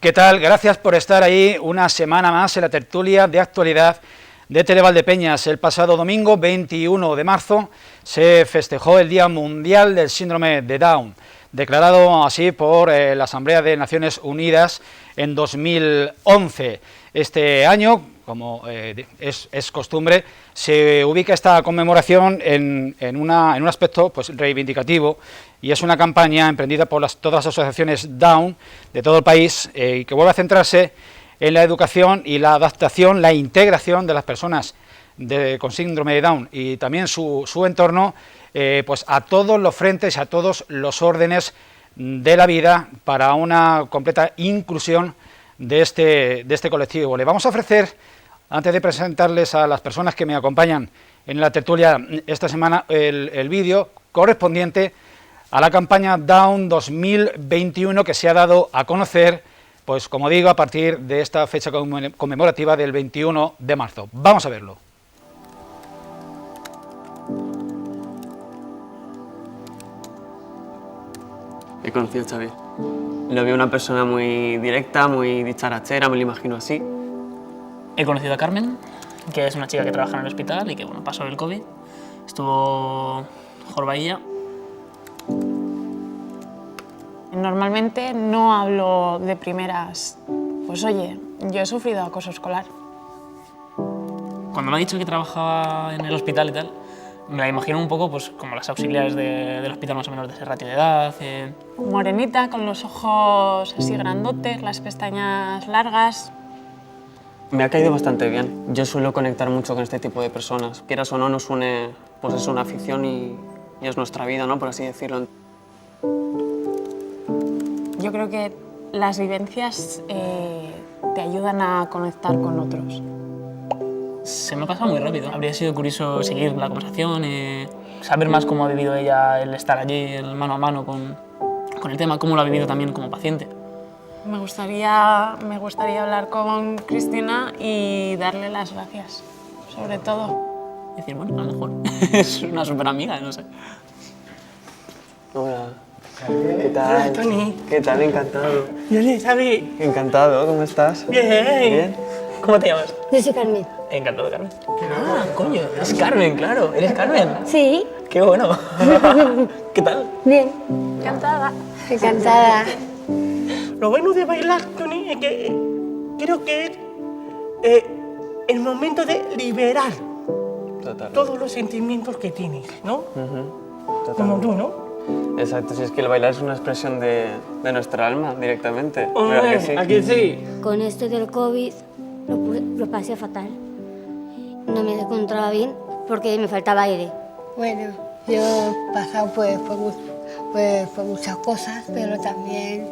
¿Qué tal? Gracias por estar ahí una semana más en la tertulia de actualidad de Televaldepeñas. El pasado domingo 21 de marzo se festejó el Día Mundial del Síndrome de Down, declarado así por la Asamblea de Naciones Unidas en 2011. Este año, como es costumbre, se ubica esta conmemoración en un aspecto pues reivindicativo, y es una campaña emprendida por todas las asociaciones Down de todo el país y que vuelve a centrarse en la educación y la adaptación, la integración de las personas con síndrome de Down y también su entorno pues a todos los frentes, a todos los órdenes de la vida para una completa inclusión de este colectivo. Le vamos a ofrecer, antes de presentarles a las personas que me acompañan en la tertulia esta semana, el vídeo correspondiente a la campaña Down 2021 que se ha dado a conocer, pues como digo, a partir de esta fecha conmemorativa del 21 de marzo. Vamos a verlo. He conocido a Xavier. Lo veo una persona muy directa, muy dicharachera, me lo imagino así. He conocido a Carmen, que es una chica que trabaja en el hospital y que bueno, pasó el COVID. Estuvo jorobadilla. Normalmente no hablo de primeras, pues oye, yo he sufrido acoso escolar. Cuando me ha dicho que trabajaba en el hospital y tal, me la imagino un poco pues, como las auxiliares del hospital más o menos de ese ratio de edad. Morenita, con los ojos así grandotes, las pestañas largas. Me ha caído bastante bien. Yo suelo conectar mucho con este tipo de personas. Quieras o no, nos une pues es una afición y es nuestra vida, ¿no? Por así decirlo. Yo creo que las vivencias te ayudan a conectar con otros. Se me ha pasado muy rápido. Habría sido curioso seguir la conversación, saber más cómo ha vivido ella el estar allí, el mano a mano con el tema, cómo lo ha vivido también como paciente. Me gustaría hablar con Cristina y darle las gracias, sobre todo. Decir, bueno, a lo mejor es una súper amiga, no sé. Hola. ¿Qué tal? Hola, Tony. ¿Qué tal? Encantado. Yo le sabía. Encantado, ¿cómo estás? Bien. Bien. ¿Cómo te llamas? Yo soy Carmen. Encantado, Carmen. Ah, coño, es Carmen, claro. ¿Eres Carmen? Sí. Qué bueno. ¿Qué tal? Bien. Encantada. Encantada. Lo bueno de bailar, Tony, es que creo que es el momento de liberar Total. todos los sentimientos que tienes, ¿no? Total. Como tú, ¿no? Exacto, si es que el bailar es una expresión de nuestra alma directamente. ¿Verdad que sí? Aquí sí. Con esto del COVID lo pasé fatal. No me encontraba bien porque me faltaba aire. Bueno, yo he pasado por muchas cosas, pero también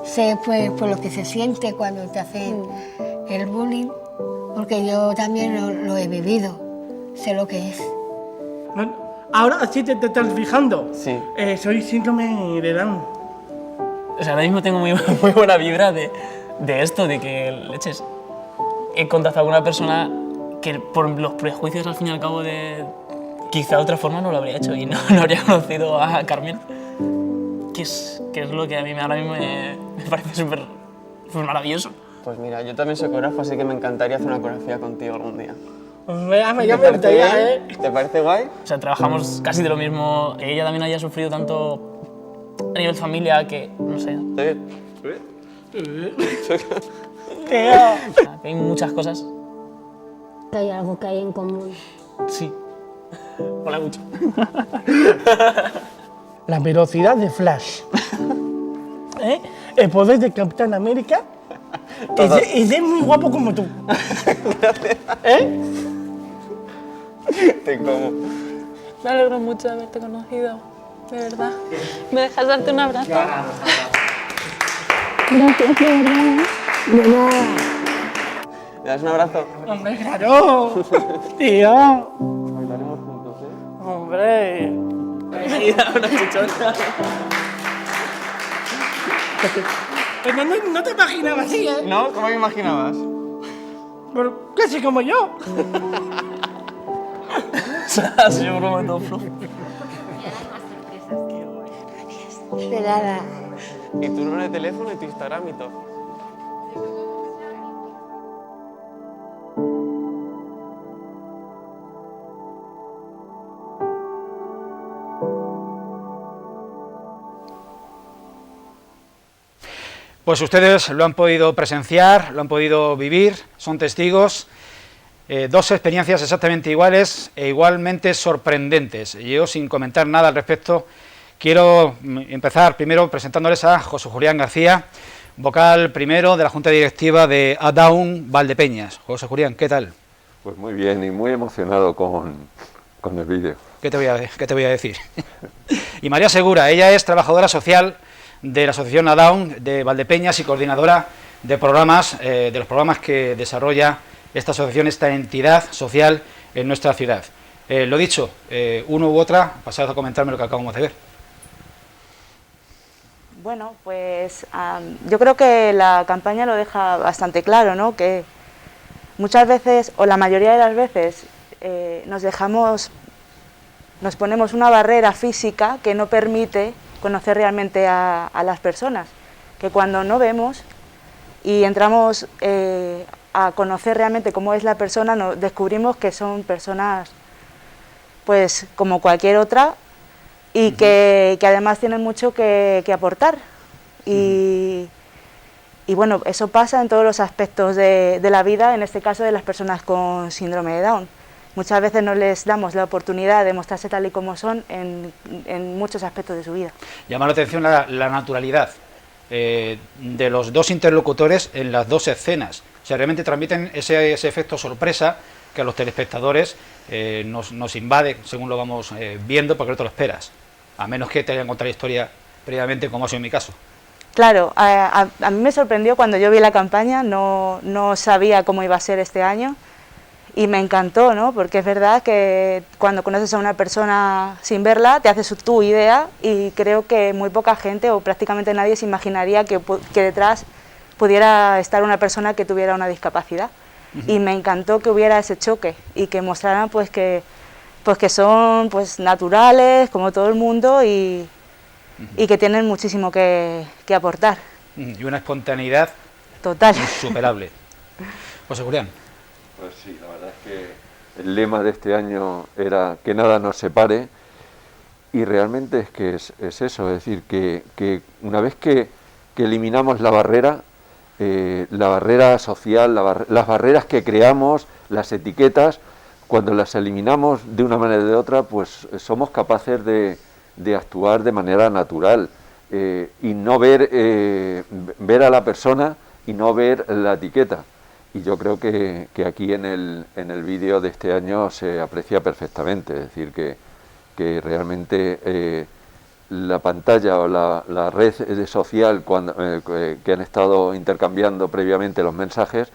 sé pues, por lo que se siente cuando te hacen el bullying, porque yo también lo he vivido, sé lo que es. Bueno, ahora sí te estás fijando. Sí. Soy síndrome de Down. O sea, ahora mismo tengo muy buena vibra de esto, de que, leches, he contactado con una persona que por los prejuicios al fin y al cabo de quizá de otra forma no lo habría hecho y no habría conocido a Carmen, que es lo que a mí ahora mismo me parece súper maravilloso. Pues mira, yo también soy coreógrafo, así que me encantaría hacer una coreografía contigo algún día. Ya me gustaría, ¿eh? ¿Te parece guay? O sea, trabajamos casi de lo mismo, que ella también haya sufrido tanto a nivel familia que, no sé, que hay muchas cosas. Hay algo que hay en común. Sí. Mola mucho. La velocidad de Flash. ¿Eh? El poder de Capitán América. Y de muy guapo como tú. ¿Eh? Te como. Me alegro mucho de haberte conocido, de verdad. ¿Me dejas darte un abrazo? Gracias, de verdad. De nada. ¿Me das un abrazo? Hombre, claro. Tío. Bailaremos juntos, ¿eh? Hombre. Una chichona. Pues no te imaginaba así, ¿eh? ¿No? ¿Cómo me imaginabas? Pero casi como yo. Ha sido un momento flojo. De nada. Y tu número de teléfono y tu Instagram y todo. Pues ustedes lo han podido presenciar, lo han podido vivir, son testigos. Dos experiencias exactamente iguales e igualmente sorprendentes. Yo, sin comentar nada al respecto, quiero empezar primero presentándoles a José Julián García, vocal primero de la Junta Directiva de Daun Valdepeñas. José Julián, ¿qué tal? Pues muy bien y muy emocionado con el vídeo. ¿Qué te voy a decir? Y María Segura, ella es trabajadora social de la Asociación Daun de Valdepeñas y coordinadora de programas, de los programas que desarrolla esta asociación, esta entidad social en nuestra ciudad. Lo dicho, uno u otra, pasad a comentarme lo que acabamos de ver. Bueno, pues yo creo que la campaña lo deja bastante claro, ¿no? Que muchas veces, o la mayoría de las veces, nos ponemos una barrera física que no permite conocer realmente a las personas, que cuando no vemos y entramos a conocer realmente cómo es la persona, descubrimos que son personas pues como cualquier otra y que además tienen mucho que aportar. Y bueno, eso pasa en todos los aspectos de la vida, en este caso de las personas con síndrome de Down. Muchas veces no les damos la oportunidad de mostrarse tal y como son en muchos aspectos de su vida. Llama la atención la naturalidad de los dos interlocutores en las dos escenas. O sea, realmente transmiten ese efecto sorpresa que a los telespectadores nos invade según lo vamos viendo, porque no te lo esperas, a menos que te hayan contado la historia previamente, como ha sido en mi caso. Claro, a mí me sorprendió cuando yo vi la campaña, no sabía cómo iba a ser este año y me encantó, ¿no? Porque es verdad que cuando conoces a una persona sin verla te haces tu idea y creo que muy poca gente o prácticamente nadie se imaginaría que detrás pudiera estar una persona que tuviera una discapacidad. Y me encantó que hubiera ese choque y que mostraran pues que son pues naturales como todo el mundo y que tienen muchísimo que aportar. Y una espontaneidad total, insuperable. José Julián. Pues sí, la verdad es que el lema de este año era que nada nos separe, y realmente es que es eso, es decir, que una vez que eliminamos la barrera social, las barreras que creamos, las etiquetas, cuando las eliminamos de una manera o de otra, pues somos capaces de actuar de manera natural y no ver a la persona y no ver la etiqueta. Y yo creo que aquí en el vídeo de este año se aprecia perfectamente, es decir, que realmente la pantalla o la red social que han estado intercambiando previamente los mensajes,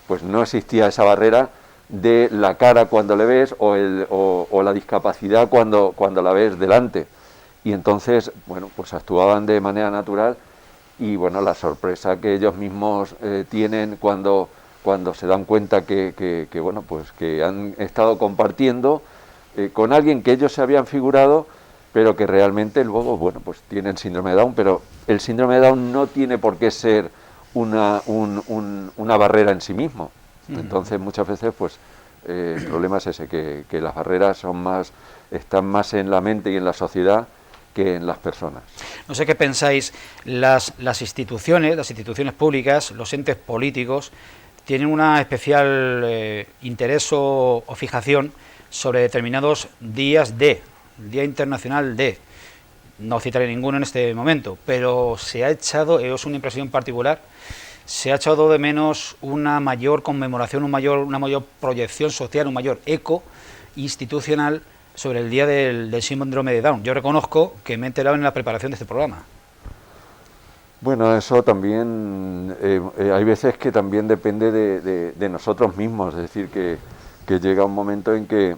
pues no existía esa barrera de la cara cuando le ves o la discapacidad cuando la ves delante. Y entonces, bueno, pues actuaban de manera natural y bueno, la sorpresa que ellos mismos tienen cuando se dan cuenta que bueno, pues que han estado compartiendo con alguien que ellos se habían figurado, pero que realmente luego, bueno, pues tienen síndrome de Down, pero el síndrome de Down no tiene por qué ser una barrera en sí mismo. Entonces muchas veces pues el problema es ese, que las barreras están más en la mente y en la sociedad que en las personas. No sé qué pensáis, las instituciones públicas, los entes políticos, tienen una especial interés o fijación sobre determinados días Día Internacional de, no citaré ninguno en este momento, pero se ha echado, es una impresión particular, se ha echado de menos una mayor conmemoración, una mayor proyección social, un mayor eco institucional sobre el día del síndrome de Down. Yo reconozco que me he enterado en la preparación de este programa. Bueno, eso también, hay veces que también depende de nosotros mismos, es decir, que llega un momento en que,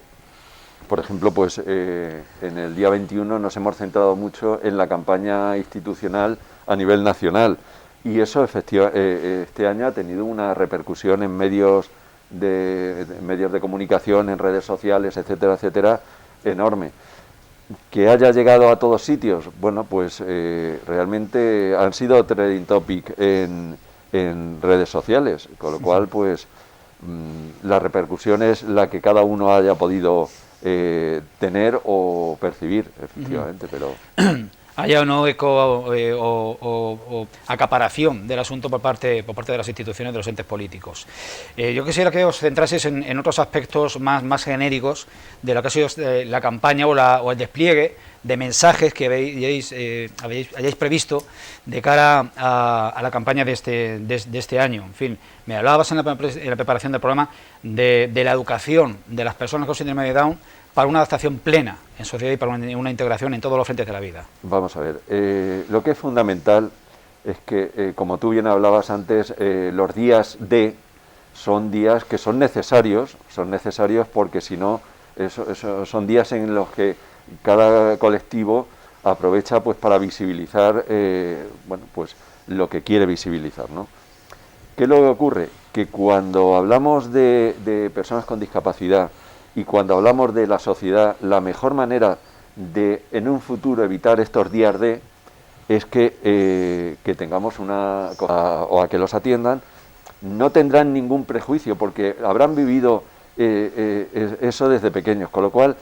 por ejemplo, pues en el día 21 nos hemos centrado mucho en la campaña institucional a nivel nacional, y eso este año ha tenido una repercusión en medios de comunicación, en redes sociales, etcétera, etcétera, enorme. Que haya llegado a todos sitios, bueno, pues realmente han sido trending topic en redes sociales, con lo cual pues la repercusión es la que cada uno haya podido tener o percibir, efectivamente, pero... haya un eco o acaparación del asunto por parte de las instituciones, de los entes políticos. Yo quisiera que os centraseis en otros aspectos más genéricos de lo que ha sido la campaña o el despliegue de mensajes que hayáis previsto de cara a la campaña de este año. En fin, me hablabas en la preparación del programa de la educación de las personas con síndrome de Down para una adaptación plena en sociedad y para una integración en todos los frentes de la vida. Vamos a ver, lo que es fundamental es que, como tú bien hablabas antes, los días D son días que son necesarios porque si no, son días en los que cada colectivo aprovecha pues para visibilizar bueno, pues lo que quiere visibilizar, ¿no? ¿Qué es lo que ocurre? Que cuando hablamos de personas con discapacidad y cuando hablamos de la sociedad, la mejor manera de en un futuro evitar estos días D es que tengamos o a que los atiendan, no tendrán ningún prejuicio porque habrán vivido eso desde pequeños, con lo cual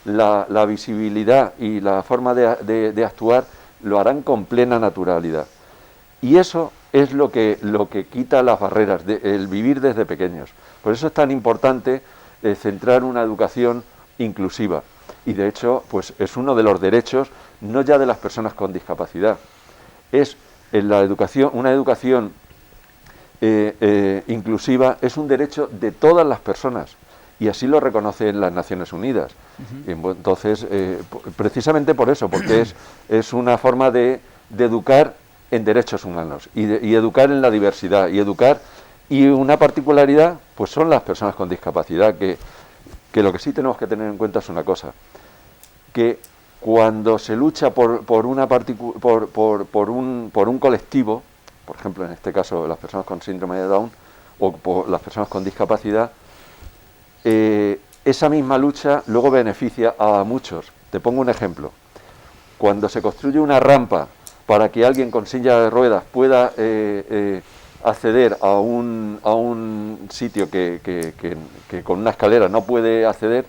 la visibilidad y la forma de actuar lo harán con plena naturalidad. Y eso es lo que quita las barreras, el vivir desde pequeños. Por eso es tan importante centrar una educación inclusiva. Y de hecho, pues es uno de los derechos, no ya de las personas con discapacidad, es una educación inclusiva, es un derecho de todas las personas. Y así lo reconocen las Naciones Unidas. Entonces, precisamente por eso, porque es una forma de educar en derechos humanos y educar en la diversidad y una particularidad pues son las personas con discapacidad, que lo que sí tenemos que tener en cuenta es una cosa, que cuando se lucha por un colectivo, por ejemplo en este caso las personas con síndrome de Down o por las personas con discapacidad, esa misma lucha luego beneficia a muchos. Te pongo un ejemplo. Cuando se construye una rampa para que alguien con silla de ruedas pueda acceder a un sitio que con una escalera no puede acceder,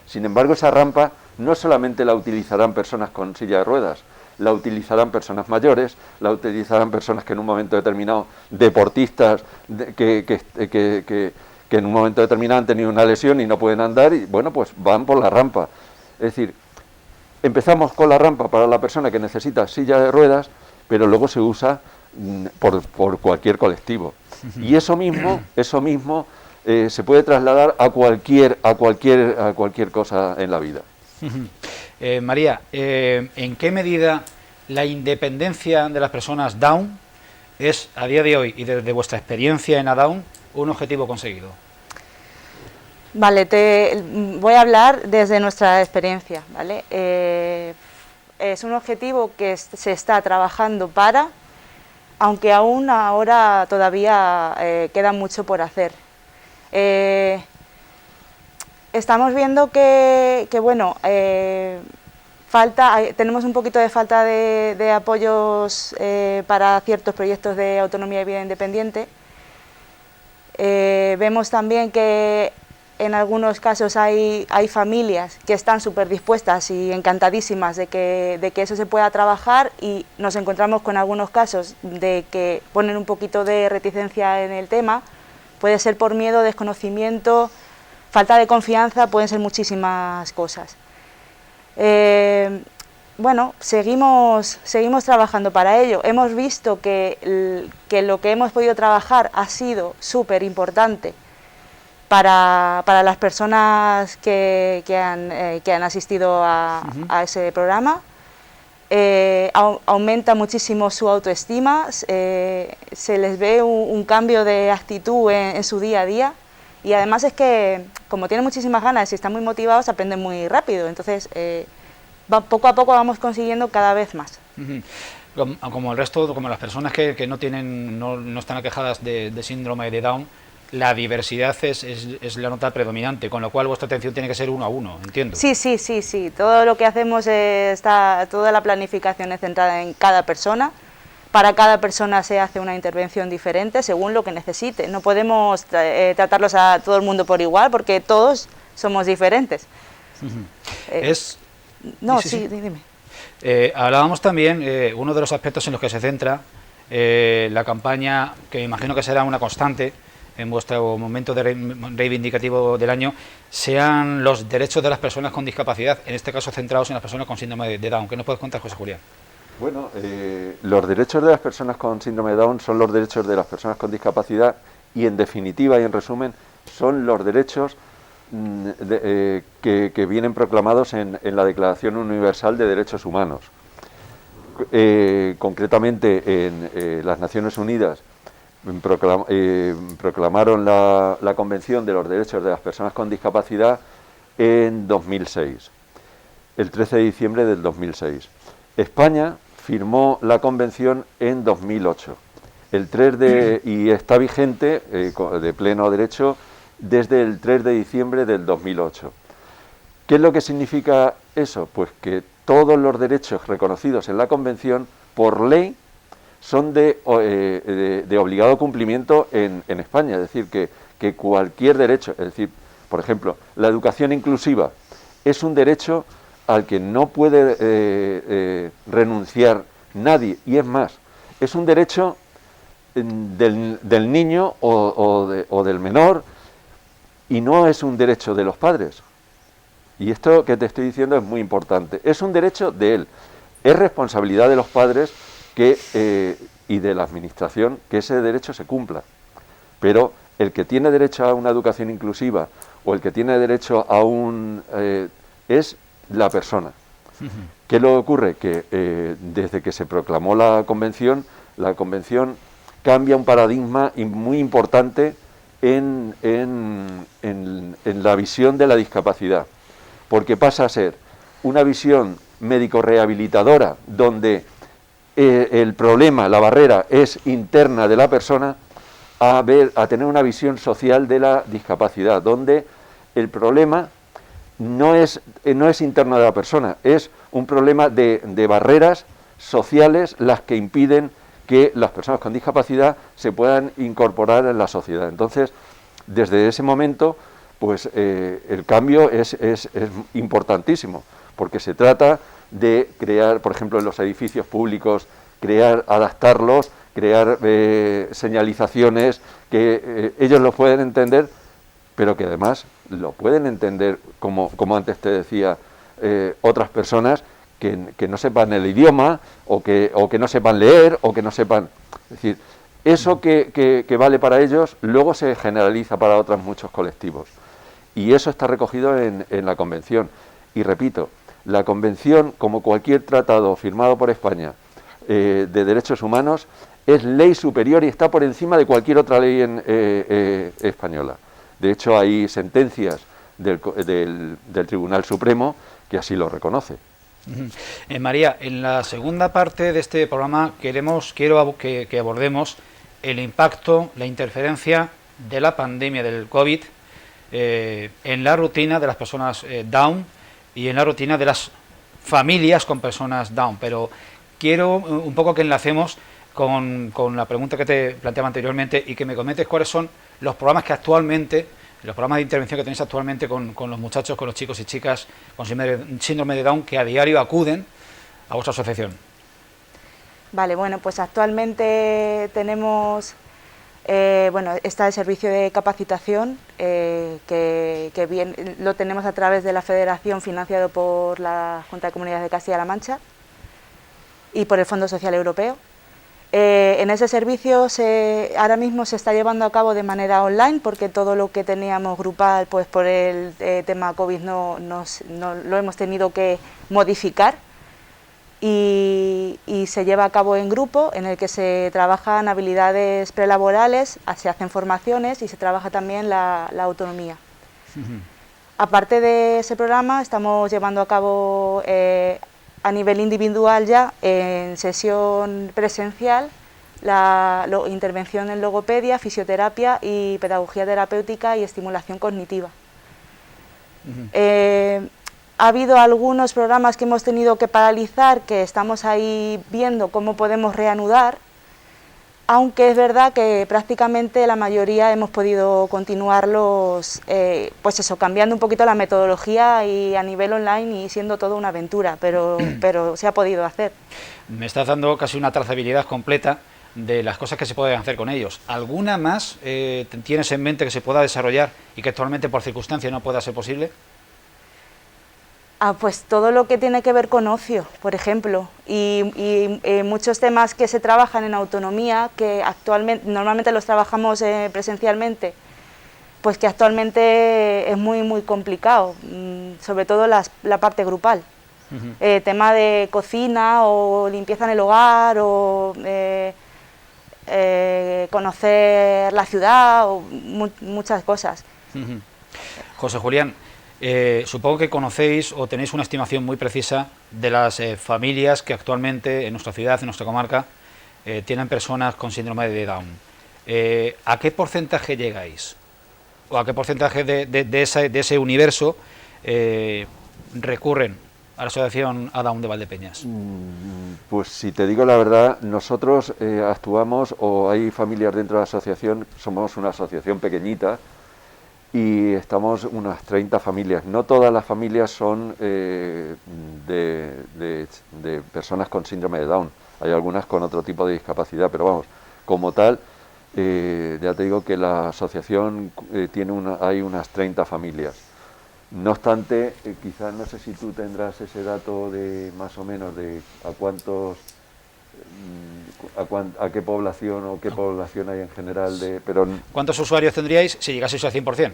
sin embargo esa rampa no solamente la utilizarán personas con silla de ruedas, la utilizarán personas mayores, la utilizarán personas que en un momento determinado, deportistas que en un momento determinado han tenido una lesión y no pueden andar y bueno, pues van por la rampa. Es decir, empezamos con la rampa para la persona que necesita silla de ruedas, pero luego se usa por cualquier colectivo. Y eso mismo se puede trasladar a cualquier cosa en la vida. María, ¿en qué medida la independencia de las personas Down es, a día de hoy y desde vuestra experiencia en Down, un objetivo conseguido? Vale, te voy a hablar desde nuestra experiencia, ¿vale? Es un objetivo que se está trabajando aunque aún ahora todavía queda mucho por hacer. Estamos viendo que bueno, tenemos un poquito de falta de apoyos para ciertos proyectos de autonomía y vida independiente. Vemos también que en algunos casos hay familias que están súper dispuestas y encantadísimas de que eso se pueda trabajar, y nos encontramos con algunos casos de que ponen un poquito de reticencia en el tema. Puede ser por miedo, desconocimiento, falta de confianza, pueden ser muchísimas cosas. Bueno, seguimos trabajando para ello. Hemos visto que lo que hemos podido trabajar ha sido súper importante para las personas que han asistido a ese programa. Aumenta muchísimo su autoestima, se les ve un cambio de actitud en su día a día, y además es que como tienen muchísimas ganas y están muy motivados, aprenden muy rápido. Entonces poco a poco vamos consiguiendo cada vez más. Como el resto, como las personas que no están aquejadas de síndrome de Down, la diversidad es la nota predominante, con lo cual vuestra atención tiene que ser uno a uno, entiendo. Sí. Todo lo que hacemos toda la planificación es centrada en cada persona. Para cada persona se hace una intervención diferente según lo que necesite. No podemos tratarlos a todo el mundo por igual, porque todos somos diferentes. Sí. Dime. Hablábamos también, uno de los aspectos en los que se centra la campaña, que imagino que será una constante en vuestro momento reivindicativo del año, sean los derechos de las personas con discapacidad, en este caso centrados en las personas con síndrome de Down. ¿Qué nos puedes contar, José Julián? Bueno, los derechos de las personas con síndrome de Down son los derechos de las personas con discapacidad y, en definitiva y en resumen, son los derechos que vienen proclamados en la Declaración Universal de Derechos Humanos. Concretamente, en las Naciones Unidas proclamaron la Convención de los Derechos de las Personas con Discapacidad en 2006, el 13 de diciembre del 2006. España firmó la convención en 2008, y está vigente de pleno derecho desde el 3 de diciembre del 2008. ¿Qué es lo que significa eso? Pues que todos los derechos reconocidos en la convención, por ley, son de obligado cumplimiento en España. Es decir, que cualquier derecho, es decir, por ejemplo, la educación inclusiva es un derecho al que no puede renunciar nadie, y es más, es un derecho del niño o del menor, y no es un derecho de los padres. Y esto que te estoy diciendo es muy importante. Es un derecho de él. Es responsabilidad de los padres y de la administración que ese derecho se cumpla. Pero el que tiene derecho a una educación inclusiva o el que tiene derecho a es la persona. ¿Qué le ocurre? Que desde que se proclamó la convención cambia un paradigma muy importante en la visión de la discapacidad, porque pasa a ser una visión médico-rehabilitadora donde el problema, la barrera es interna de la persona, a tener una visión social de la discapacidad, donde el problema no es interno de la persona, es un problema de barreras sociales las que impiden que las personas con discapacidad se puedan incorporar en la sociedad. Entonces, desde ese momento, pues el cambio es importantísimo, porque se trata de crear, por ejemplo, en los edificios públicos, adaptarlos, crear señalizaciones que ellos lo pueden entender, pero que además lo pueden entender, como antes te decía, otras personas que no sepan el idioma o que no sepan leer o que no sepan. Es decir, eso que vale para ellos luego se generaliza para otros muchos colectivos. Y eso está recogido en la Convención. Y repito, la Convención, como cualquier tratado firmado por España de derechos humanos, es ley superior y está por encima de cualquier otra ley española. De hecho, hay sentencias del Tribunal Supremo que así lo reconoce. María, en la segunda parte de este programa quiero que abordemos el impacto, la interferencia de la pandemia del COVID en la rutina de las personas Down y en la rutina de las familias con personas Down, pero quiero un poco que enlacemos con la pregunta que te planteaba anteriormente y que me comentes cuáles son los programas de intervención que tenéis actualmente con los muchachos, con los chicos y chicas con síndrome de Down que a diario acuden a vuestra asociación. Vale, bueno, pues actualmente tenemos, está el servicio de capacitación que lo tenemos a través de la Federación, financiado por la Junta de Comunidades de Castilla-La Mancha y por el Fondo Social Europeo. En ese servicio ahora mismo se está llevando a cabo de manera online, porque todo lo que teníamos grupal, pues por el tema COVID no lo hemos tenido que modificar, y se lleva a cabo en grupo, en el que se trabajan habilidades prelaborales, se hacen formaciones y se trabaja también la autonomía. Aparte de ese programa, estamos llevando a cabo a nivel individual ya, en sesión presencial, intervención en logopedia, fisioterapia y pedagogía terapéutica y estimulación cognitiva. Ha habido algunos programas que hemos tenido que paralizar, que estamos ahí viendo cómo podemos reanudar, aunque es verdad que prácticamente la mayoría hemos podido continuarlos, pues eso, cambiando un poquito la metodología y a nivel online y siendo todo una aventura, pero se ha podido hacer. Me estás dando casi una trazabilidad completa de las cosas que se pueden hacer con ellos. ¿Alguna más tienes en mente que se pueda desarrollar y que actualmente por circunstancias no pueda ser posible? Pues todo lo que tiene que ver con ocio, por ejemplo, y muchos temas que se trabajan en autonomía, que actualmente, normalmente los trabajamos presencialmente, pues que actualmente es muy complicado, sobre todo la parte grupal. Tema de cocina o limpieza en el hogar o conocer la ciudad o muchas cosas. José Julián, supongo que conocéis o tenéis una estimación muy precisa de las familias que actualmente en nuestra ciudad, en nuestra comarca, tienen personas con síndrome de Down. ¿A qué porcentaje llegáis? ¿O a qué porcentaje de ese universo recurren a la Asociación Down de Valdepeñas? Pues si te digo la verdad, nosotros actuamos, o hay familias dentro de la asociación, somos una asociación pequeñita, y estamos unas 30 familias. No todas las familias son de personas con síndrome de Down. Hay algunas con otro tipo de discapacidad, pero vamos, como tal, ya te digo que la asociación hay unas 30 familias. No obstante, quizás no sé si tú tendrás ese dato de más o menos de a cuántos, a qué población o qué población hay en general de... ¿Cuántos usuarios tendríais si llegaseis al 100%?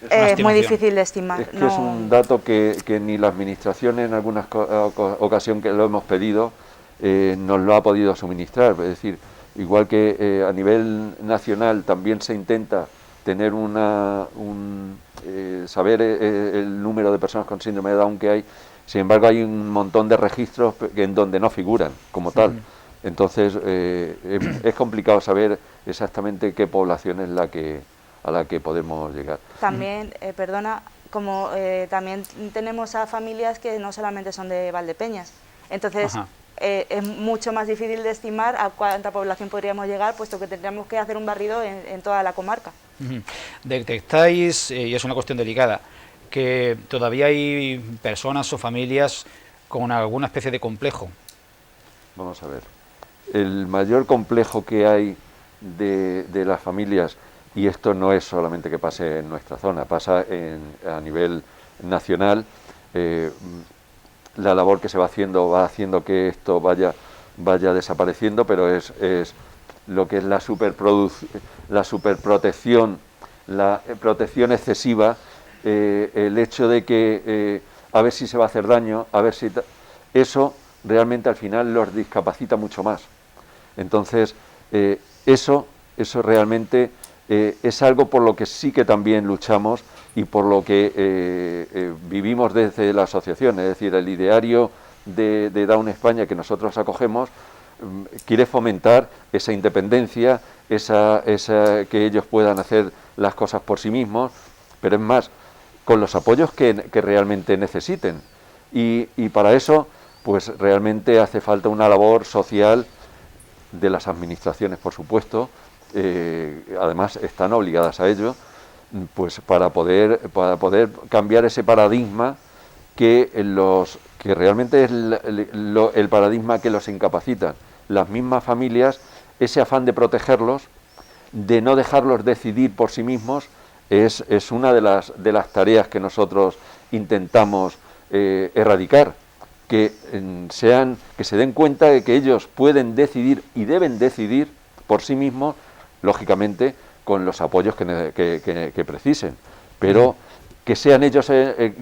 Es muy difícil de estimar. Es que es un dato que ni la administración en algunas ocasiones que lo hemos pedido nos lo ha podido suministrar. Es decir, igual que a nivel nacional también se intenta tener saber el número de personas con síndrome de Down que hay. Sin embargo, hay un montón de registros en donde no figuran como tal. Entonces, es complicado saber exactamente qué población es a la que podemos llegar. También, perdona, como también tenemos a familias que no solamente son de Valdepeñas. Entonces, es mucho más difícil de estimar a cuánta población podríamos llegar, puesto que tendríamos que hacer un barrido en toda la comarca. Detectáis, y es una cuestión delicada, que todavía hay personas o familias con alguna especie de complejo. Vamos a ver, el mayor complejo que hay de las familias, y esto no es solamente que pase en nuestra zona, pasa a nivel nacional, la labor que se va haciendo que esto vaya desapareciendo, pero es lo que es la superprotección, la protección excesiva, el hecho de que a ver si se va a hacer daño, a ver si... Eso realmente al final los discapacita mucho más. Entonces, eso realmente es algo por lo que sí que también luchamos y por lo que vivimos desde la asociación. Es decir, el ideario de Down España que nosotros acogemos quiere fomentar esa independencia, que ellos puedan hacer las cosas por sí mismos, pero es más, con los apoyos que realmente necesiten. Y para eso, pues realmente hace falta una labor social de las administraciones, por supuesto, además están obligadas a ello, pues para poder cambiar ese paradigma que realmente es el paradigma que los incapacita. Las mismas familias, ese afán de protegerlos, de no dejarlos decidir por sí mismos, es una de las tareas que nosotros intentamos erradicar, que se den cuenta de que ellos pueden decidir y deben decidir por sí mismos, lógicamente con los apoyos que precisen, pero que sean ellos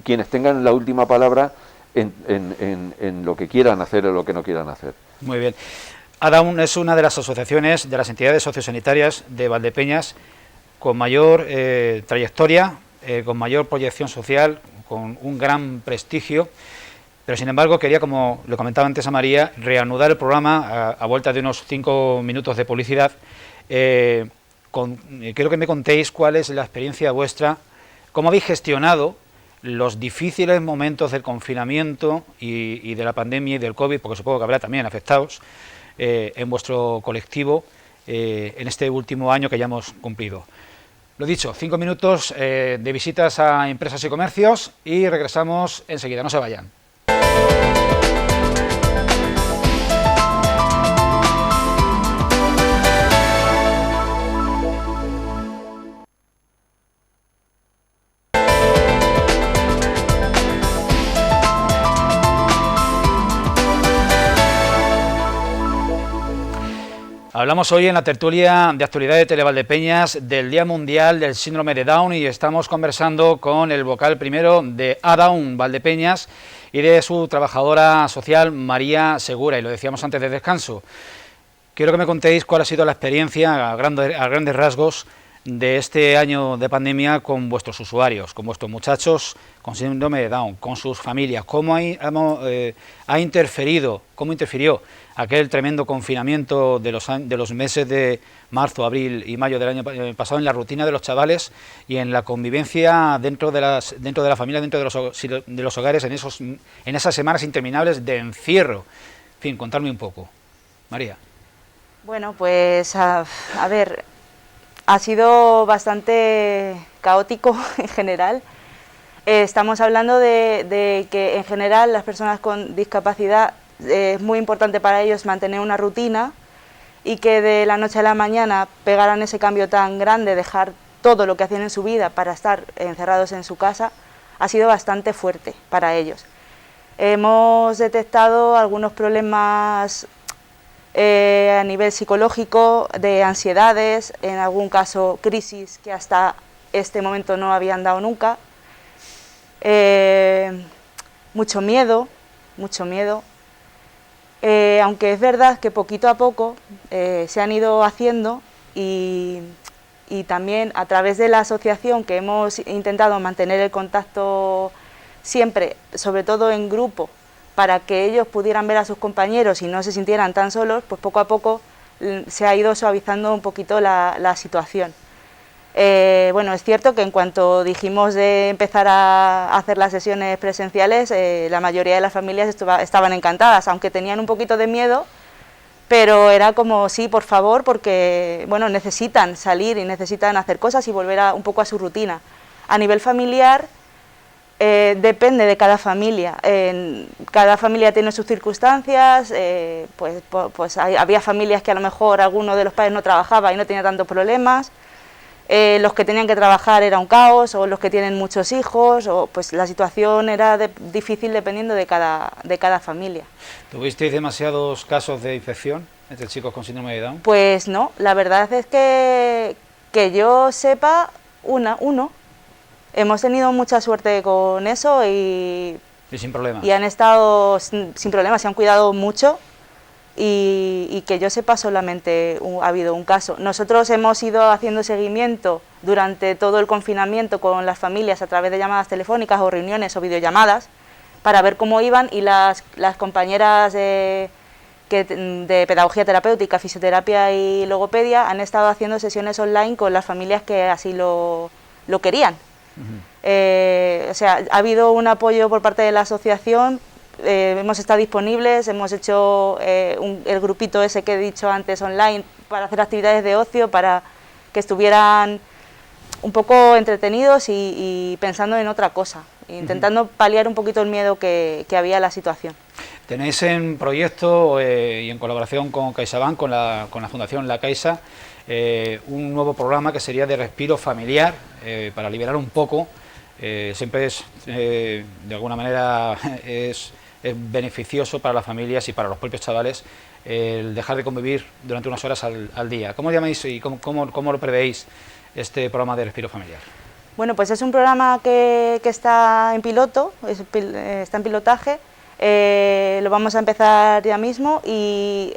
quienes tengan la última palabra en lo que quieran hacer o lo que no quieran hacer. Muy bien. ADAUN es una de las asociaciones, de las entidades sociosanitarias de Valdepeñas con mayor trayectoria, con mayor proyección social, con un gran prestigio, pero sin embargo quería, como lo comentaba antes a María, reanudar el programa a vuelta de unos 5 minutos de publicidad. Quiero que me contéis cuál es la experiencia vuestra, cómo habéis gestionado los difíciles momentos del confinamiento y de la pandemia y del COVID, porque supongo que habrá también afectados, en vuestro colectivo en este último año que ya hemos cumplido. Lo dicho, 5 minutos de visitas a empresas y comercios y regresamos enseguida, no se vayan. Hablamos hoy en la tertulia de actualidad de Televaldepeñas del Día Mundial del Síndrome de Down y estamos conversando con el vocal primero de A-Down Valdepeñas y de su trabajadora social María Segura, y lo decíamos antes de descanso. Quiero que me contéis cuál ha sido la experiencia a grandes rasgos de este año de pandemia con vuestros usuarios, con vuestros muchachos con síndrome de Down, con sus familias, cómo interfirió aquel tremendo confinamiento de los meses de marzo, abril y mayo del año pasado en la rutina de los chavales y en la convivencia dentro de la familia, dentro de los hogares, en esas semanas interminables de encierro. En fin, contadme un poco. María. Bueno, pues a ver, ha sido bastante caótico en general. Estamos hablando de que en general las personas con discapacidad es muy importante para ellos mantener una rutina y que de la noche a la mañana pegaran ese cambio tan grande, dejar todo lo que hacían en su vida para estar encerrados en su casa, ha sido bastante fuerte para ellos. Hemos detectado algunos problemas a nivel psicológico, de ansiedades, en algún caso crisis que hasta este momento no habían dado nunca, mucho miedo, aunque es verdad que poquito a poco se han ido haciendo y también a través de la asociación, que hemos intentado mantener el contacto siempre, sobre todo en grupo, para que ellos pudieran ver a sus compañeros y no se sintieran tan solos, pues poco a poco se ha ido suavizando un poquito la situación. Bueno, es cierto que en cuanto dijimos de empezar a hacer las sesiones presenciales, la mayoría de las familias estaban encantadas, aunque tenían un poquito de miedo, pero era como, sí, por favor, porque bueno, necesitan salir y necesitan hacer cosas y volver un poco a su rutina. A nivel familiar, depende de cada familia. Cada familia tiene sus circunstancias, pues había familias que a lo mejor alguno de los padres no trabajaba y no tenía tantos problemas. Los que tenían que trabajar era un caos, o los que tienen muchos hijos, o pues la situación era difícil dependiendo de cada familia. ¿Tuvisteis demasiados casos de infección entre chicos con síndrome de Down? Pues no, la verdad es que yo sepa, uno. Hemos tenido mucha suerte con eso y sin problemas. Y han estado sin problemas, se han cuidado mucho. Y que yo sepa solamente ha habido un caso. Nosotros hemos ido haciendo seguimiento durante todo el confinamiento con las familias a través de llamadas telefónicas o reuniones o videollamadas para ver cómo iban, y las compañeras de pedagogía terapéutica, fisioterapia y logopedia han estado haciendo sesiones online con las familias que así lo querían. O sea, ha habido un apoyo por parte de la asociación. Hemos estado disponibles, hemos hecho el grupito ese que he dicho antes online para hacer actividades de ocio, para que estuvieran un poco entretenidos y pensando en otra cosa, intentando paliar un poquito el miedo que había en la situación. Tenéis en proyecto y en colaboración con CaixaBank, con la Fundación La Caixa, un nuevo programa que sería de respiro familiar para liberar un poco. Siempre es, de alguna manera, es beneficioso para las familias y para los propios chavales el dejar de convivir durante unas horas al día. ¿Cómo llamáis y cómo lo prevéis este programa de respiro familiar? Bueno, pues es un programa que está en piloto, está en pilotaje, lo vamos a empezar ya mismo y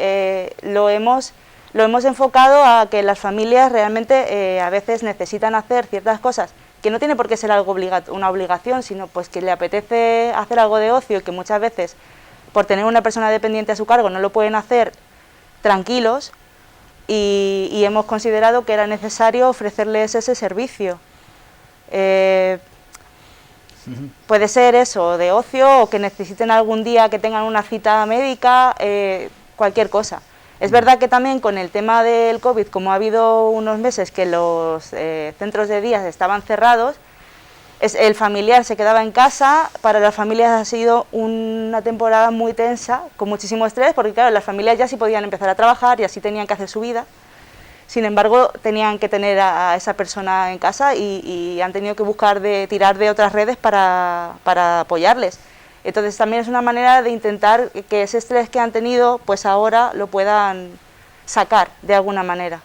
lo hemos enfocado a que las familias realmente a veces necesitan hacer ciertas cosas que no tiene por qué ser algo una obligación, sino pues que le apetece hacer algo de ocio y que muchas veces por tener una persona dependiente a su cargo no lo pueden hacer tranquilos, y hemos considerado que era necesario ofrecerles ese servicio. Puede ser eso, de ocio, o que necesiten algún día que tengan una cita médica, cualquier cosa. Es verdad que también con el tema del COVID, como ha habido unos meses que los centros de día estaban cerrados, el familiar se quedaba en casa. Para las familias ha sido una temporada muy tensa, con muchísimo estrés, porque claro, las familias ya sí podían empezar a trabajar y así tenían que hacer su vida. Sin embargo, tenían que tener a esa persona en casa y han tenido que tirar de otras redes para apoyarles. Entonces también es una manera de intentar que ese estrés que han tenido, pues ahora lo puedan sacar de alguna manera.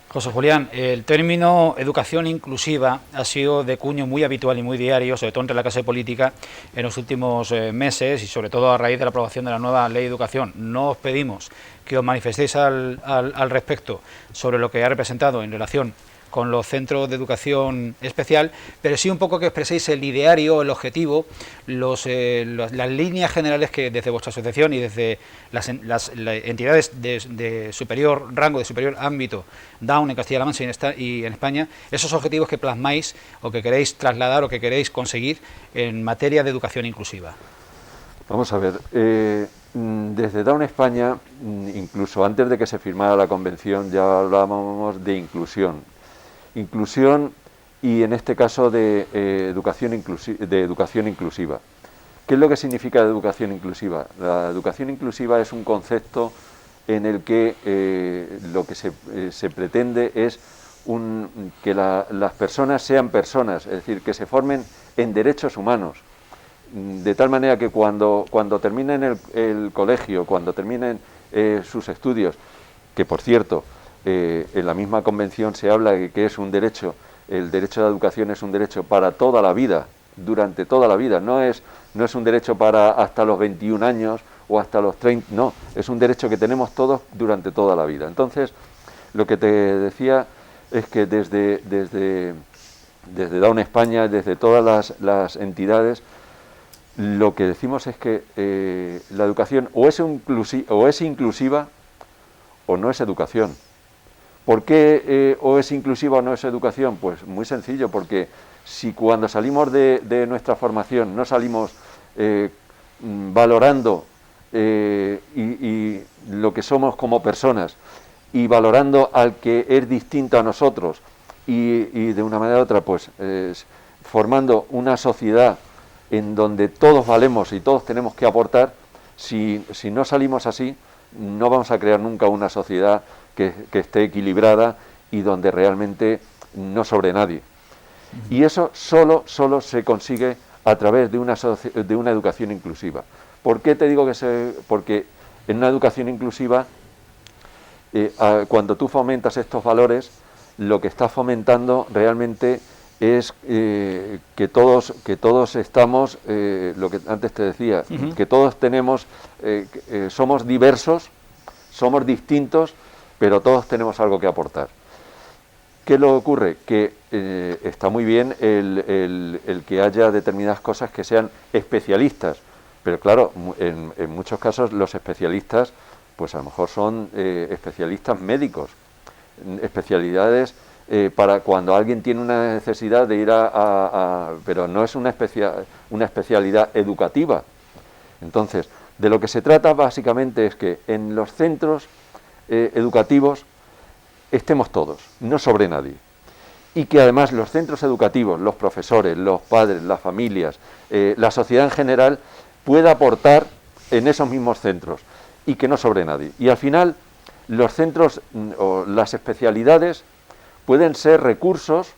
José Julián, el término educación inclusiva ha sido de cuño muy habitual y muy diario, sobre todo entre la clase política, en los últimos meses y sobre todo a raíz de la aprobación de la nueva Ley de Educación. No os pedimos que os manifestéis al respecto sobre lo que ha representado en relación con los centros de educación especial, pero sí un poco que expreséis el ideario, el objetivo, las líneas generales que desde vuestra asociación y desde las entidades de superior rango, de superior ámbito, Down en Castilla-La Mancha y en España, esos objetivos que plasmáis o que queréis trasladar o que queréis conseguir en materia de educación inclusiva. Vamos a ver, desde Down España, incluso antes de que se firmara la convención, ya hablábamos de inclusión y en este caso de educación inclusiva. ¿Qué es lo que significa educación inclusiva? La educación inclusiva es un concepto en el que lo que se pretende es que las personas sean personas, es decir, que se formen en derechos humanos, de tal manera que cuando terminen el colegio, cuando terminen sus estudios, que por cierto, en la misma convención se habla de que es un derecho, el derecho a la educación es un derecho para toda la vida, durante toda la vida, no es un derecho para hasta los 21 años o hasta los 30, no, es un derecho que tenemos todos durante toda la vida. Entonces, lo que te decía es que desde Down España, desde todas las entidades, lo que decimos es que la educación o es inclusiva o no es educación. ¿Por qué o es inclusiva o no es educación? Pues muy sencillo, porque si cuando salimos de nuestra formación no salimos valorando y lo que somos como personas y valorando al que es distinto a nosotros y de una manera u otra pues formando una sociedad en donde todos valemos y todos tenemos que aportar, si no salimos así no vamos a crear nunca una sociedad que esté equilibrada y donde realmente no sobre nadie. Y eso solo se consigue a través de una educación inclusiva. ¿Por qué te digo porque en una educación inclusiva, cuando tú fomentas estos valores, lo que estás fomentando realmente es que todos estamos, lo que antes te decía, que todos tenemos, somos diversos, somos distintos, pero todos tenemos algo que aportar. ¿Qué le ocurre? Que está muy bien el que haya determinadas cosas que sean especialistas, pero claro, en muchos casos los especialistas, pues a lo mejor son especialistas médicos, especialidades para cuando alguien tiene una necesidad de ir pero no es una especialidad educativa. Entonces, de lo que se trata básicamente es que en los centros educativos estemos todos, no sobre nadie. Y que además los centros educativos, los profesores, los padres, las familias, la sociedad en general pueda aportar en esos mismos centros y que no sobre nadie. Y al final los centros o las especialidades pueden ser recursos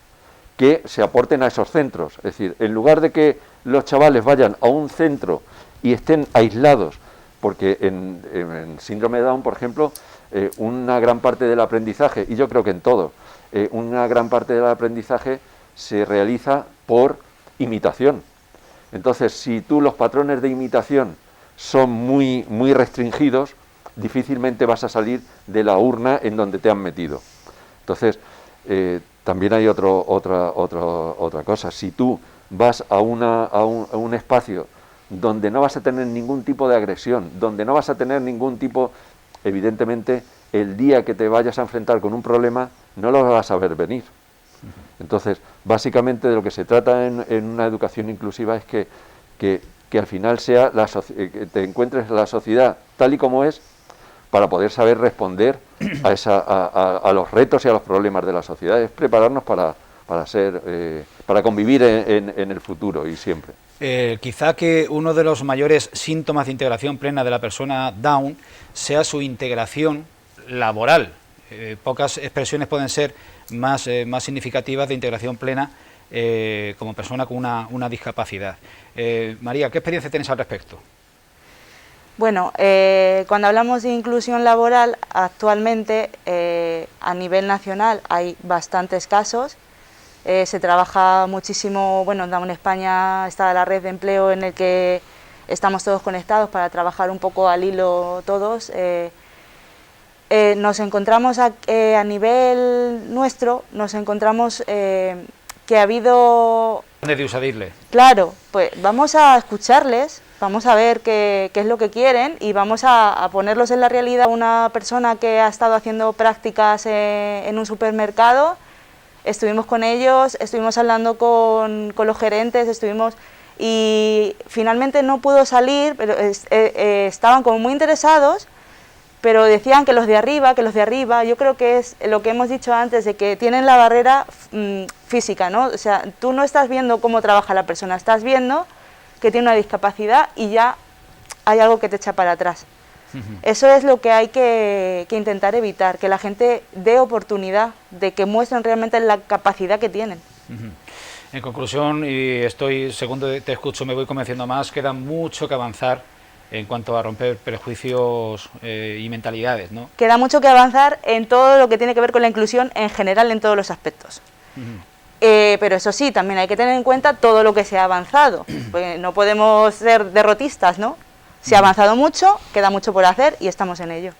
que se aporten a esos centros. Es decir, en lugar de que los chavales vayan a un centro y estén aislados, porque en síndrome de Down, por ejemplo, una gran parte del aprendizaje, y yo creo que en todo, una gran parte del aprendizaje se realiza por imitación. Entonces, si los patrones de imitación son muy restringidos, difícilmente vas a salir de la urna en donde te han metido. Entonces, también hay otra cosa. Si tú vas a un espacio donde no vas a tener ningún tipo de agresión, donde no vas a tener ningún tipo, evidentemente, el día que te vayas a enfrentar con un problema, no lo vas a ver venir. Entonces, básicamente de lo que se trata en una educación inclusiva es que al final sea que te encuentres la sociedad tal y como es, para poder saber responder a los retos y a los problemas de la sociedad, es prepararnos para convivir en el futuro y siempre. Quizá que uno de los mayores síntomas de integración plena de la persona Down sea su integración laboral. Pocas expresiones pueden ser más significativas de integración plena como persona con una discapacidad. María, ¿qué experiencia tienes al respecto? Bueno, cuando hablamos de inclusión laboral, actualmente a nivel nacional hay bastantes casos. Se trabaja muchísimo, bueno, en Down España está la red de empleo en el que estamos todos conectados para trabajar un poco al hilo todos. Nos encontramos a nivel nuestro, nos encontramos que ha habido... ¿De Usadirle? Claro, pues vamos a escucharles, vamos a ver qué es lo que quieren y vamos a ponerlos en la realidad. Una persona que ha estado haciendo prácticas en un supermercado, estuvimos con ellos, estuvimos hablando con los gerentes, y finalmente no pudo salir, pero estaban como muy interesados, pero decían que los de arriba, yo creo que es lo que hemos dicho antes, de que tienen la barrera física, ¿no? O sea, tú no estás viendo cómo trabaja la persona, estás viendo que tiene una discapacidad y ya hay algo que te echa para atrás. Eso es lo que hay que intentar evitar, que la gente dé oportunidad, de que muestren realmente la capacidad que tienen. En conclusión, y según te escucho, me voy convenciendo más, queda mucho que avanzar en cuanto a romper prejuicios y mentalidades, ¿no? Queda mucho que avanzar en todo lo que tiene que ver con la inclusión en general, en todos los aspectos. Pero eso sí, también hay que tener en cuenta todo lo que se ha avanzado, porque no podemos ser derrotistas, ¿no? Se ha avanzado mucho, queda mucho por hacer y estamos en ello.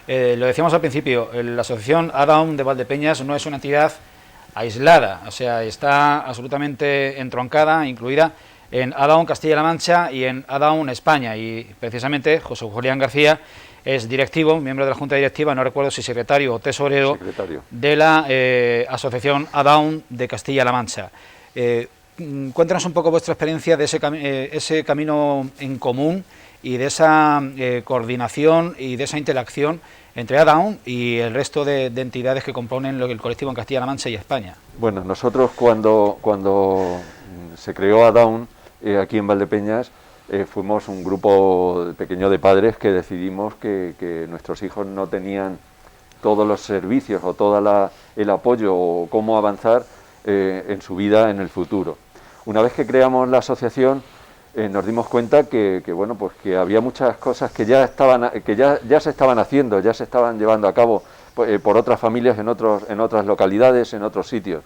Lo decíamos al principio, la asociación ADAUN de Valdepeñas no es una entidad aislada, o sea, está absolutamente entroncada, incluida en ADAUN Castilla-La Mancha y en ADAUN España, y precisamente José Julián García es directivo, miembro de la Junta Directiva, no recuerdo si secretario o tesorero de la asociación ADAUN de Castilla-La Mancha. Cuéntanos un poco vuestra experiencia de ese camino en común y de esa coordinación y de esa interacción entre ADAUN y el resto de entidades que componen el colectivo en Castilla-La Mancha y España. Bueno, nosotros cuando se creó ADAUN aquí en Valdepeñas, fuimos un grupo pequeño de padres que decidimos que nuestros hijos no tenían todos los servicios o todo el apoyo o cómo avanzar en su vida en el futuro. Una vez que creamos la asociación, nos dimos cuenta que había muchas cosas que ya se estaban haciendo, ya se estaban llevando a cabo por otras familias en otras localidades, en otros sitios.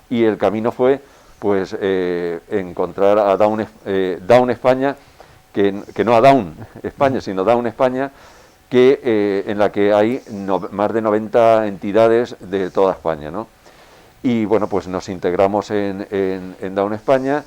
Y el camino fue pues encontrar a Down España, que no a Down España, sino Down España, en la que hay más de 90 entidades de toda España, ¿no? Y bueno, pues nos integramos en Down España,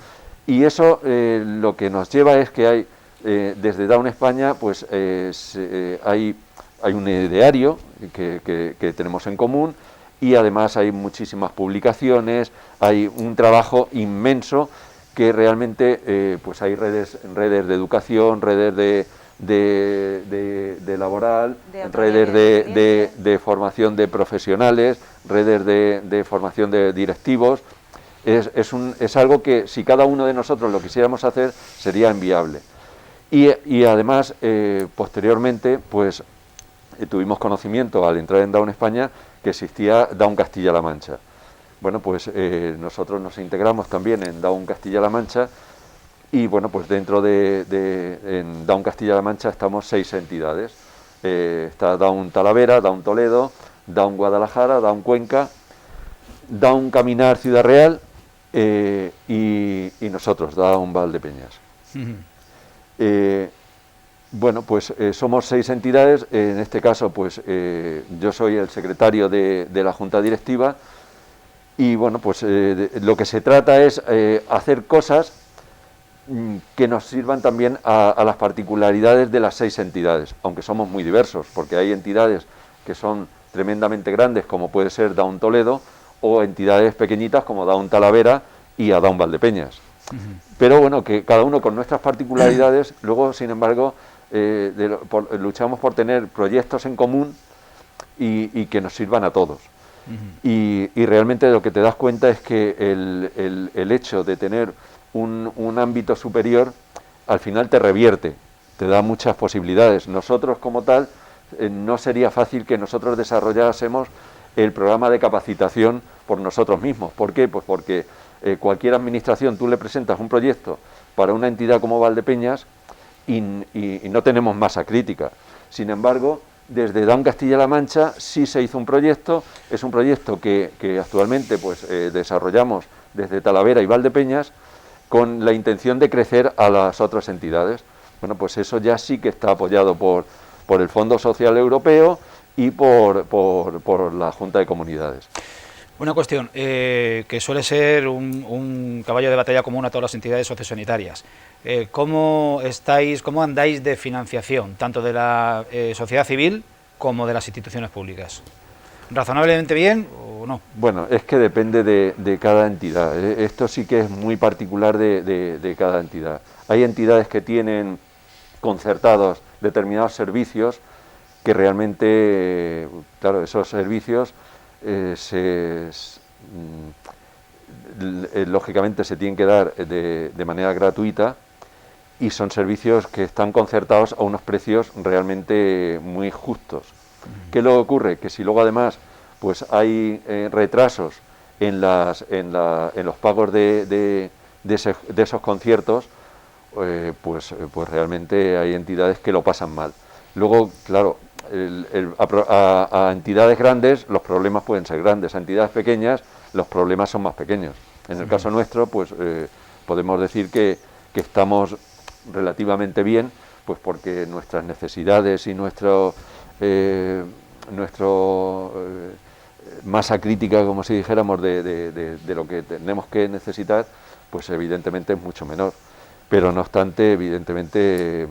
y eso lo que nos lleva es que hay desde Down España pues hay un ideario que tenemos en común, y además hay muchísimas publicaciones, hay un trabajo inmenso que realmente pues hay redes de educación, redes de laboral, redes de formación de profesionales, redes de formación de directivos. Es algo que si cada uno de nosotros lo quisiéramos hacer sería inviable. Y además posteriormente pues tuvimos conocimiento al entrar en Down España que existía Down Castilla-La Mancha. Bueno, pues nosotros nos integramos también en Down Castilla-La Mancha, y bueno, pues dentro en Down Castilla-La Mancha estamos 6 entidades. Está Down Talavera, Down Toledo, Down Guadalajara, Down Cuenca, Down Caminar Ciudad Real y nosotros, Down Valdepeñas. Bueno, pues somos 6 entidades, en este caso pues yo soy el secretario de la Junta Directiva, y bueno, pues lo que se trata es hacer cosas que nos sirvan también a las particularidades de las 6 entidades, aunque somos muy diversos, porque hay entidades que son tremendamente grandes, como puede ser Down Toledo, o entidades pequeñitas como Down Talavera y a Down Valdepeñas. Pero bueno, que cada uno con nuestras particularidades, luego, sin embargo, luchamos por tener proyectos en común y que nos sirvan a todos. Y realmente lo que te das cuenta es que el hecho de tener un ámbito superior al final te revierte, te da muchas posibilidades. Nosotros como tal, no sería fácil que nosotros desarrollásemos el programa de capacitación por nosotros mismos. ¿Por qué? Pues porque cualquier administración, tú le presentas un proyecto para una entidad como Valdepeñas y no tenemos masa crítica. Sin embargo, desde Down Castilla-La Mancha sí se hizo un proyecto, es un proyecto que actualmente pues, desarrollamos desde Talavera y Valdepeñas con la intención de crecer a las otras entidades. Bueno, pues eso ya sí que está apoyado por el Fondo Social Europeo y por la Junta de Comunidades. Una cuestión que suele ser un caballo de batalla común a todas las entidades sociosanitarias. ¿Cómo andáis de financiación, tanto de la sociedad civil como de las instituciones públicas? ¿Razonablemente bien o no? Bueno, es que depende de cada entidad. Esto sí que es muy particular de cada entidad. Hay entidades que tienen concertados determinados servicios que realmente, claro, esos servicios lógicamente se tienen que dar de manera gratuita y son servicios que están concertados a unos precios realmente muy justos. ¿Qué luego ocurre? Que si luego además pues hay retrasos en los pagos de esos conciertos, pues realmente hay entidades que lo pasan mal. Luego, claro, a entidades grandes los problemas pueden ser grandes, a entidades pequeñas los problemas son más pequeños. En el caso nuestro, pues podemos decir que estamos relativamente bien, pues porque nuestras necesidades y nuestro masa crítica, como si dijéramos, de lo que tenemos que necesitar, pues evidentemente es mucho menor. Pero no obstante, evidentemente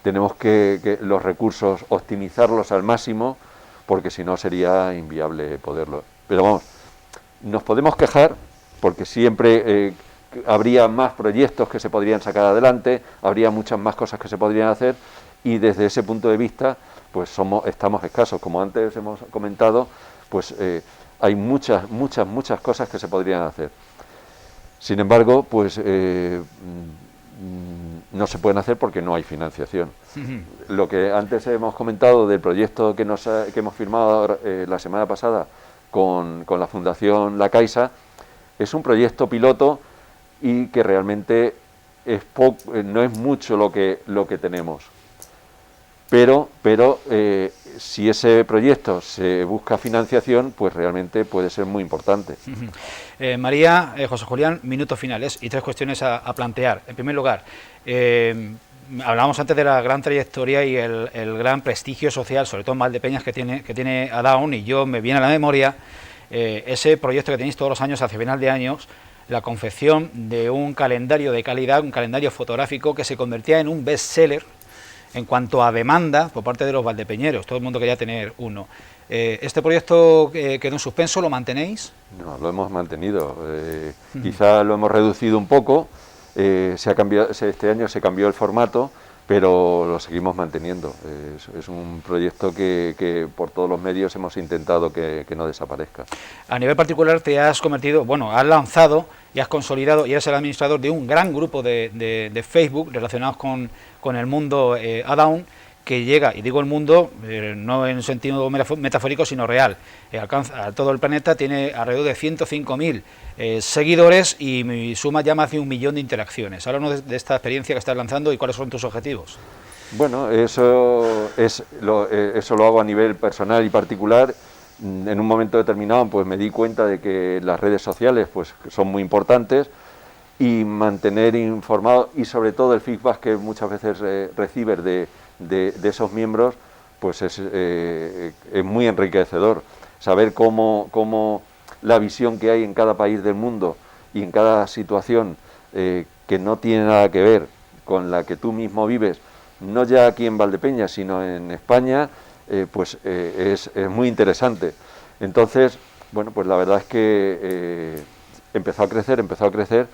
tenemos que los recursos optimizarlos al máximo, porque si no sería inviable poderlo. Pero vamos, nos podemos quejar, porque siempre habría más proyectos que se podrían sacar adelante, habría muchas más cosas que se podrían hacer, y desde ese punto de vista, pues estamos escasos. Como antes hemos comentado, pues hay muchas cosas que se podrían hacer. Sin embargo, pues no se pueden hacer porque no hay financiación. Lo que antes hemos comentado del proyecto que hemos firmado la semana pasada con la Fundación La Caixa, es un proyecto piloto y que realmente no es mucho lo que tenemos. Pero si ese proyecto se busca financiación, pues realmente puede ser muy importante. María, José Julián, minutos finales y 3 cuestiones a plantear. En primer lugar, hablábamos antes de la gran trayectoria y el gran prestigio social, sobre todo en Valdepeñas, que tiene Adaun, y yo me viene a la memoria ese proyecto que tenéis todos los años, hacia final de años, la confección de un calendario de calidad, un calendario fotográfico que se convertía en un bestseller en cuanto a demanda por parte de los valdepeñeros. Todo el mundo quería tener uno. ¿Este proyecto quedó en suspenso? ¿Lo mantenéis? No, lo hemos mantenido. Quizá lo hemos reducido un poco. Este año se cambió el formato, pero lo seguimos manteniendo. Es un proyecto que por todos los medios hemos intentado que no desaparezca. A nivel particular te has convertido, has lanzado y has consolidado y eres el administrador de un gran grupo de Facebook relacionados con el mundo Adaun, que llega, y digo el mundo, no en sentido metafórico, sino real, alcanza a todo el planeta, tiene alrededor de 105.000 seguidores y suma ya más de 1 millón de interacciones. Háblanos de esta experiencia que estás lanzando y cuáles son tus objetivos. Bueno, eso lo hago a nivel personal y particular. En un momento determinado pues me di cuenta de que las redes sociales pues son muy importantes, y mantener informado, y sobre todo el feedback que muchas veces recibes de esos miembros, pues es muy enriquecedor. Saber cómo la visión que hay en cada país del mundo y en cada situación que no tiene nada que ver con la que tú mismo vives, no ya aquí en Valdepeñas, sino en España, es muy interesante. Entonces, pues la verdad es que empezó a crecer,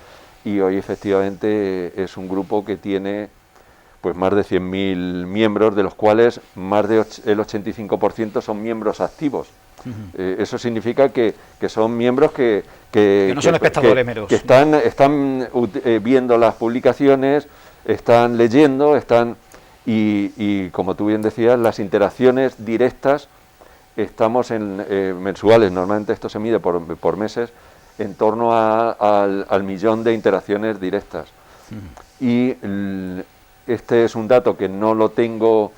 y hoy efectivamente es un grupo que tiene pues más de 100.000 miembros, de los cuales más del 85% son miembros activos. Eso significa que son miembros que no son espectadores meros. Que están viendo las publicaciones, están leyendo, y como tú bien decías, las interacciones directas, estamos en mensuales, normalmente esto se mide por meses, en torno al 1.000.000 de interacciones directas. Y este es un dato que no lo tengo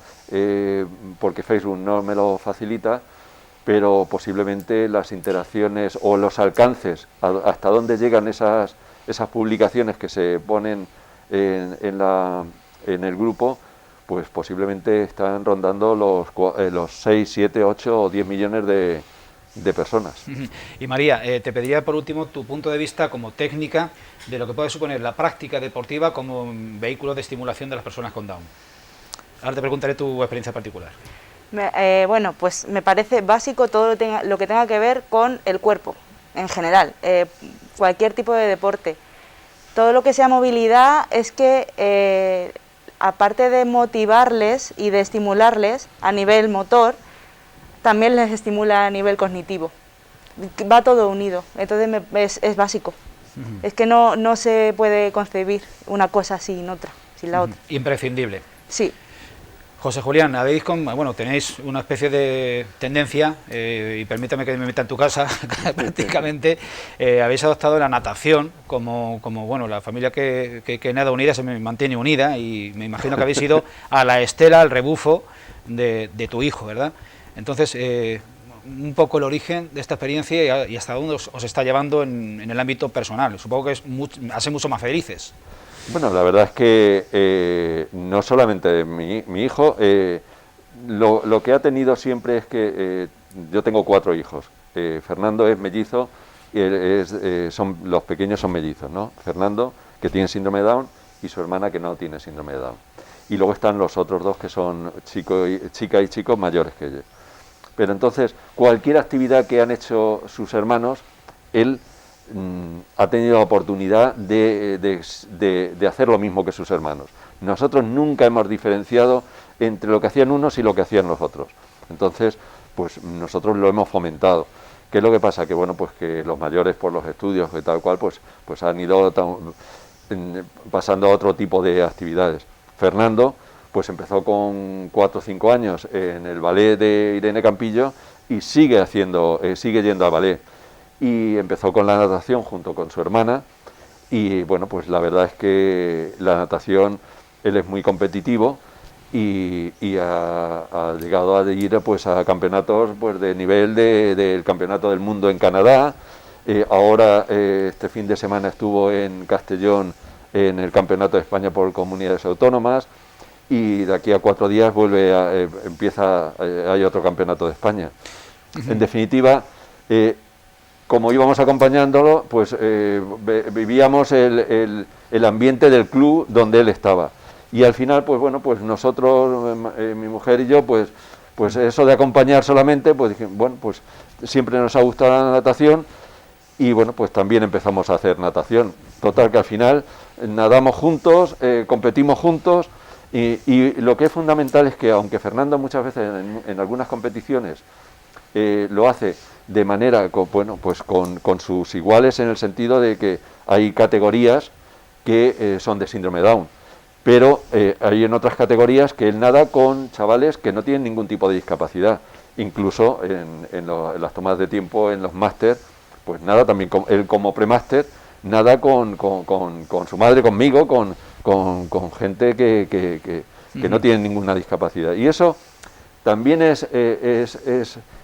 porque Facebook no me lo facilita, pero posiblemente las interacciones o los alcances, hasta dónde llegan esas publicaciones que se ponen en el grupo, pues posiblemente están rondando los 6, 7, 8 o 10 millones de personas. Y María, te pediría por último tu punto de vista como técnica de lo que puede suponer la práctica deportiva como vehículo de estimulación de las personas con Down. Ahora te preguntaré tu experiencia particular. Bueno, pues me parece básico todo lo que tenga que ver con el cuerpo, en general, cualquier tipo de deporte. Todo lo que sea movilidad es que, aparte de motivarles y de estimularles a nivel motor, también les estimula a nivel cognitivo. Va todo unido, entonces es básico. Es que no se puede concebir una cosa sin otra, sin la otra. Imprescindible. Sí. José Julián, tenéis una especie de tendencia, y permítame que me meta en tu casa, prácticamente, habéis adoptado la natación como la familia que nada unida se mantiene unida, y me imagino que habéis ido a la estela, al rebufo de tu hijo, ¿verdad? Entonces, un poco el origen de esta experiencia y hasta dónde os está llevando en el ámbito personal. Supongo que hace mucho más felices. Bueno, la verdad es que no solamente mi hijo, lo que ha tenido siempre es que yo tengo 4 hijos. Fernando es mellizo, y los pequeños son mellizos, ¿no? Fernando, que tiene síndrome de Down, y su hermana, que no tiene síndrome de Down. Y luego están los otros 2, que son chica y chicos mayores que ellos. Pero entonces, cualquier actividad que han hecho sus hermanos, él ha tenido la oportunidad de hacer lo mismo que sus hermanos. Nosotros nunca hemos diferenciado entre lo que hacían unos y lo que hacían los otros. Entonces, pues nosotros lo hemos fomentado. ¿Qué es lo que pasa? Que bueno, pues que los mayores, por los estudios y tal cual, pues han ido pasando a otro tipo de actividades. Fernando, pues empezó con 4 o 5 años en el ballet de Irene Campillo y sigue yendo al ballet. Y empezó con la natación junto con su hermana, y bueno, pues la verdad es que la natación, él es muy competitivo y ha llegado a ir pues a campeonatos pues de nivel del campeonato del mundo en Canadá. Ahora este fin de semana estuvo en Castellón en el campeonato de España por comunidades autónomas, y de aquí a 4 días hay otro campeonato de España. En definitiva, como íbamos acompañándolo, pues vivíamos el ambiente del club donde él estaba. Y al final, pues bueno, pues nosotros, mi mujer y yo, pues eso de acompañar solamente, pues dije, bueno, pues siempre nos ha gustado la natación, y bueno, pues también empezamos a hacer natación. Total, que al final nadamos juntos, competimos juntos, y lo que es fundamental es que, aunque Fernando muchas veces en algunas competiciones lo hace de manera con sus iguales, en el sentido de que hay categorías que son de síndrome Down, pero hay en otras categorías que él nada con chavales que no tienen ningún tipo de discapacidad, incluso en las tomas de tiempo, en los máster, pues nada, también él como premáster, nada con su madre, conmigo, con gente que no tiene ninguna discapacidad. Y eso también es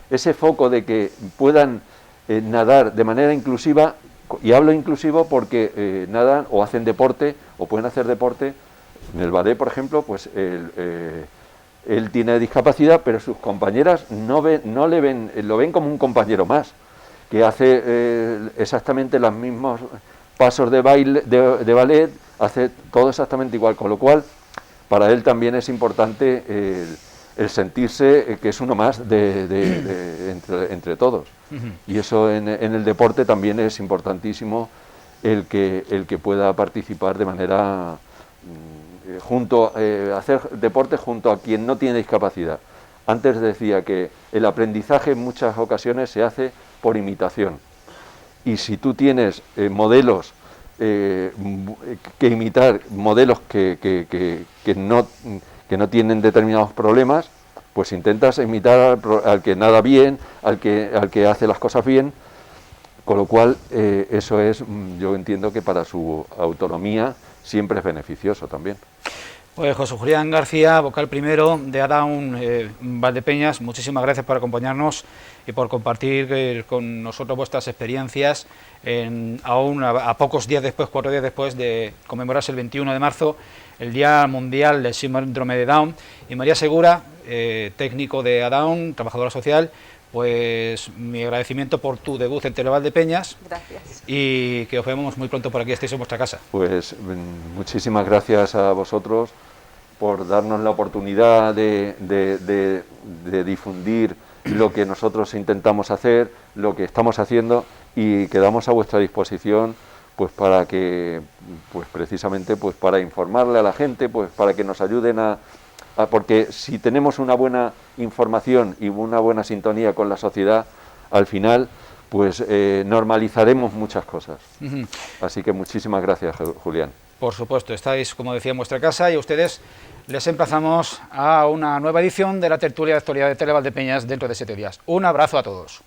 ese foco de que puedan nadar de manera inclusiva, y hablo inclusivo porque nadan o hacen deporte o pueden hacer deporte. En el ballet, por ejemplo, pues él tiene discapacidad, pero sus compañeras lo ven como un compañero más, que hace exactamente los mismos pasos de baile, de ballet, hace todo exactamente igual, con lo cual para él también es importante el sentirse que es uno más entre todos. Y eso en el deporte también es importantísimo, el que pueda participar de manera hacer deporte junto a quien no tiene discapacidad. Antes decía que el aprendizaje en muchas ocasiones se hace por imitación. Y si tú tienes modelos que imitar, modelos que no tienen determinados problemas, pues intentas imitar al que nada bien, al que hace las cosas bien, con lo cual eso es, yo entiendo que para su autonomía siempre es beneficioso también. Pues José Julián García, vocal primero de ADAUN Valdepeñas, muchísimas gracias por acompañarnos y por compartir con nosotros vuestras experiencias aún a pocos días después, 4 días después de conmemorarse el 21 de marzo, el Día Mundial del Síndrome de Down. Y María Segura, técnico de ADAUN, trabajadora social, pues mi agradecimiento por tu debut en Televaldepeñas. Gracias. Y que os vemos muy pronto por aquí, estéis en vuestra casa. Pues muchísimas gracias a vosotros por darnos la oportunidad de difundir lo que nosotros intentamos hacer, lo que estamos haciendo, y quedamos a vuestra disposición pues para que, pues precisamente pues para informarle a la gente, pues para que nos ayuden porque si tenemos una buena información y una buena sintonía con la sociedad, al final pues normalizaremos muchas cosas. Así que muchísimas gracias, Julián. Por supuesto, estáis, como decía, en vuestra casa, y a ustedes les emplazamos a una nueva edición de la tertulia de actualidad de Televaldepeñas dentro de 7 días. Un abrazo a todos.